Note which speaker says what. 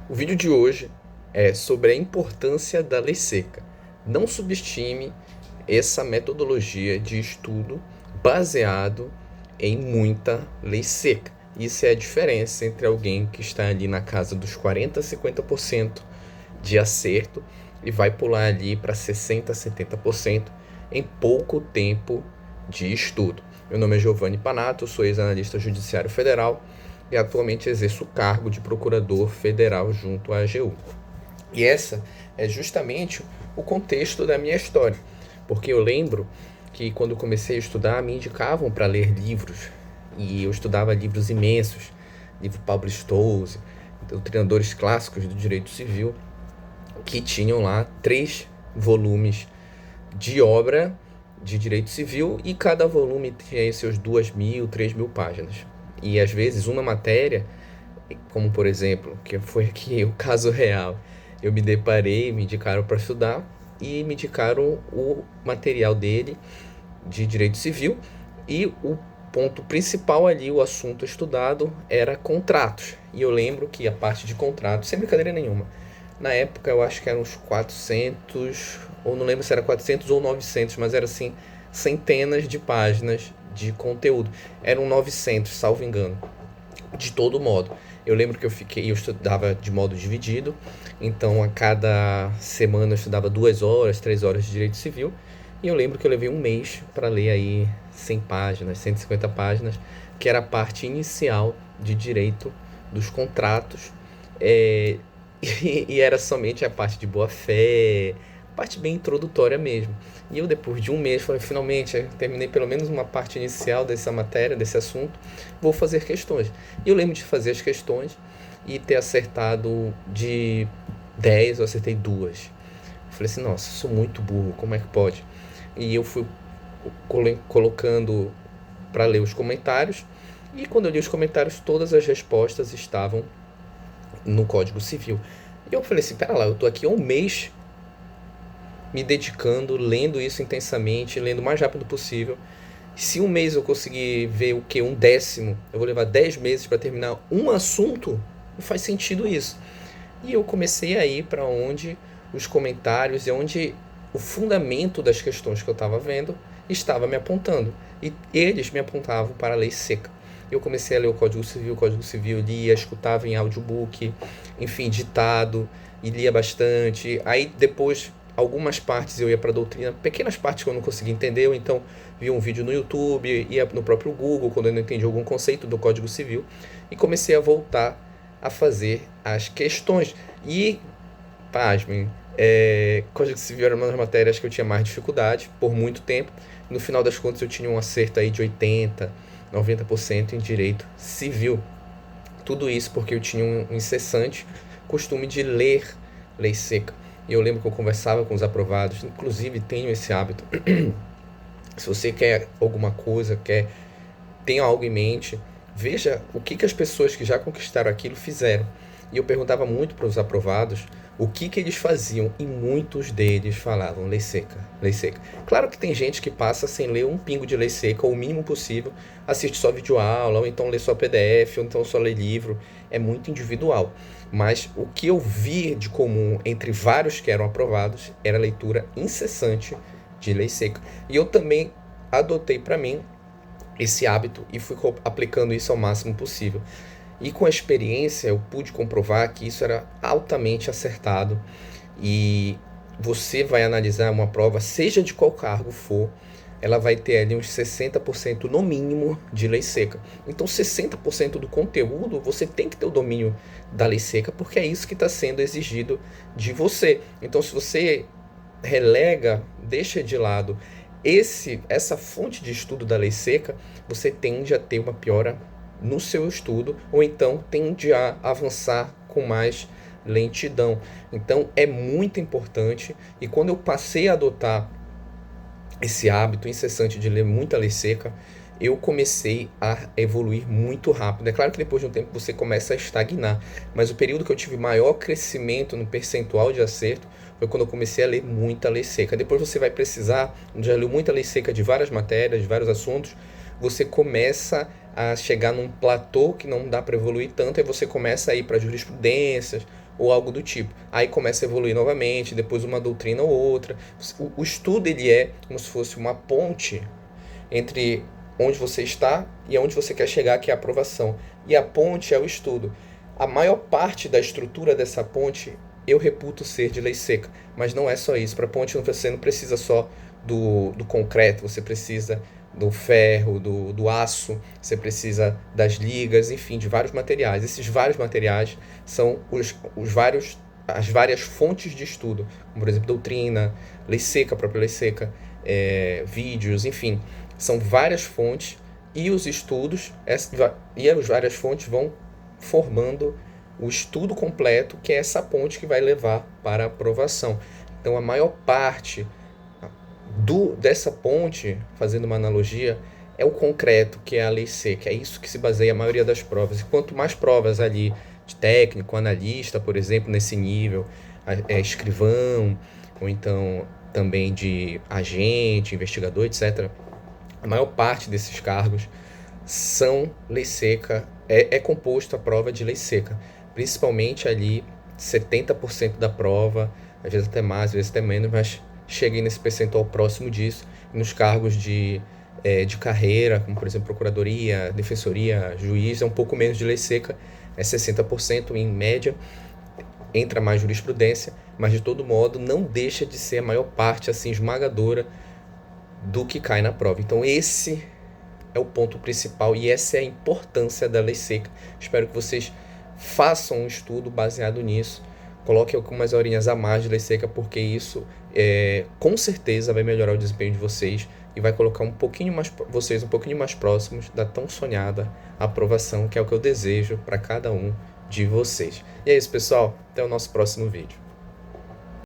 Speaker 1: O vídeo de hoje é sobre a importância da lei seca. Não subestime essa metodologia de estudo baseado em muita lei seca. Isso é a diferença entre alguém que está ali na casa dos 40 a 50% de acerto e vai pular ali para 60 a 70% em pouco tempo de estudo. Meu nome é Giovanni Panato, sou ex-analista judiciário federal e atualmente exerço o cargo de procurador federal junto à AGU. E essa é justamente o contexto da minha história, porque eu lembro que quando comecei a estudar me indicavam para ler livros, e eu estudava livros imensos, livro Pablo Stolze, doutrinadores clássicos do direito civil, que tinham lá 3 volumes de obra de direito civil e cada volume tinha aí seus 2.000, 3.000 páginas. E às vezes uma matéria, como por exemplo, que foi aqui o caso real, eu me deparei, me indicaram para estudar e me indicaram o material dele de direito civil e o ponto principal ali, o assunto estudado era contratos. E eu lembro que a parte de contratos, sem brincadeira nenhuma, na época eu acho que eram uns 400, ou não lembro se era 400 ou 900, mas era assim, centenas de páginas de conteúdo. Eram 900, salvo engano. De todo modo, eu lembro que eu estudava de modo dividido, então a cada semana eu estudava 2 horas, 3 horas de direito civil, e eu lembro que eu levei um mês para ler aí 100 páginas, 150 páginas, que era a parte inicial de direito dos contratos, é, e era somente a parte de boa-fé, parte bem introdutória mesmo. E eu, depois de um mês, falei, finalmente, terminei pelo menos uma parte inicial dessa matéria, desse assunto, vou fazer questões. E eu lembro de fazer as questões e ter acertado de 10, eu acertei 2. Eu falei assim, nossa, sou muito burro, como é que pode? E eu fui colocando para ler os comentários, e quando eu li os comentários, todas as respostas estavam no Código Civil. E eu falei assim, pera lá, eu tô aqui há um mês me dedicando, lendo isso intensamente, lendo o mais rápido possível. Se um mês eu conseguir ver o que? Um décimo, eu vou levar 10 meses para terminar um assunto? Não faz sentido isso. E eu comecei a ir para onde os comentários e onde o fundamento das questões que eu estava vendo estava me apontando. E eles me apontavam para a lei seca. Eu comecei a ler o Código Civil lia, escutava em audiobook, enfim, ditado, e lia bastante. Aí depois, algumas partes eu ia para a doutrina, pequenas partes que eu não conseguia entender, ou então via um vídeo no YouTube, ia no próprio Google, quando eu não entendi algum conceito do Código Civil, e comecei a voltar a fazer as questões. E, pasmem, Código Civil era uma das matérias que eu tinha mais dificuldade por muito tempo. No final das contas, eu tinha um acerto aí de 80, 90% em direito civil. Tudo isso porque eu tinha um incessante costume de ler lei seca. E eu lembro que eu conversava com os aprovados, inclusive tenho esse hábito. Se você quer alguma coisa, tem algo em mente, veja o que as pessoas que já conquistaram aquilo fizeram. E eu perguntava muito para os aprovados o que eles faziam, e muitos deles falavam lei seca, lei seca. Claro que tem gente que passa sem ler um pingo de lei seca, ou o mínimo possível, assiste só videoaula, ou então lê só PDF, ou então só lê livro, é muito individual. Mas o que eu vi de comum entre vários que eram aprovados era a leitura incessante de lei seca. E eu também adotei para mim esse hábito e fui aplicando isso ao máximo possível. E com a experiência eu pude comprovar que isso era altamente acertado, e você vai analisar uma prova, seja de qual cargo for, ela vai ter ali uns 60% no mínimo de lei seca. Então 60% do conteúdo você tem que ter o domínio da lei seca, porque é isso que está sendo exigido de você. Então se você relega, deixa de lado essa fonte de estudo da lei seca, você tende a ter uma piora no seu estudo, ou então tende a avançar com mais lentidão. Então é muito importante, e quando eu passei a adotar esse hábito incessante de ler muita lei seca, eu comecei a evoluir muito rápido. É claro que depois de um tempo você começa a estagnar, mas o período que eu tive maior crescimento no percentual de acerto foi quando eu comecei a ler muita lei seca. Depois você vai precisar, já leu muita lei seca de várias matérias, de vários assuntos, você começa a chegar num platô que não dá para evoluir tanto, e você começa a ir para jurisprudências, ou algo do tipo. Aí começa a evoluir novamente, depois uma doutrina ou outra. O estudo ele é como se fosse uma ponte entre onde você está e aonde você quer chegar, que é a aprovação. E a ponte é o estudo. A maior parte da estrutura dessa ponte eu reputo ser de lei seca, mas não é só isso. Para ponte você não precisa só do concreto, você precisa do ferro, do aço, você precisa das ligas, enfim, de vários materiais. Esses vários materiais são as várias fontes de estudo, como por exemplo doutrina, lei seca, a própria lei seca, vídeos, enfim, são várias fontes e os estudos e as várias fontes vão formando o estudo completo, que é essa ponte que vai levar para a aprovação. Então a maior parte dessa ponte, fazendo uma analogia, é o concreto, que é a lei seca. É isso que se baseia a maioria das provas. E quanto mais provas ali de técnico, analista, por exemplo, nesse nível, escrivão, ou então também de agente, investigador, etc., a maior parte desses cargos são lei seca, é composto a prova de lei seca. Principalmente ali 70% da prova, às vezes até mais, às vezes até menos, mas cheguei nesse percentual próximo disso. E nos cargos de carreira, como por exemplo procuradoria, defensoria, juiz, é um pouco menos de lei seca, é 60% em média, entra mais jurisprudência, mas de todo modo não deixa de ser a maior parte assim esmagadora do que cai na prova. Então esse é o ponto principal e essa é a importância da lei seca. Espero que vocês façam um estudo baseado nisso, coloquem algumas horinhas a mais de lei seca, porque isso com certeza vai melhorar o desempenho de vocês e vai colocar vocês um pouquinho mais próximos da tão sonhada aprovação, que é o que eu desejo para cada um de vocês. E é isso, pessoal. Até o nosso próximo vídeo.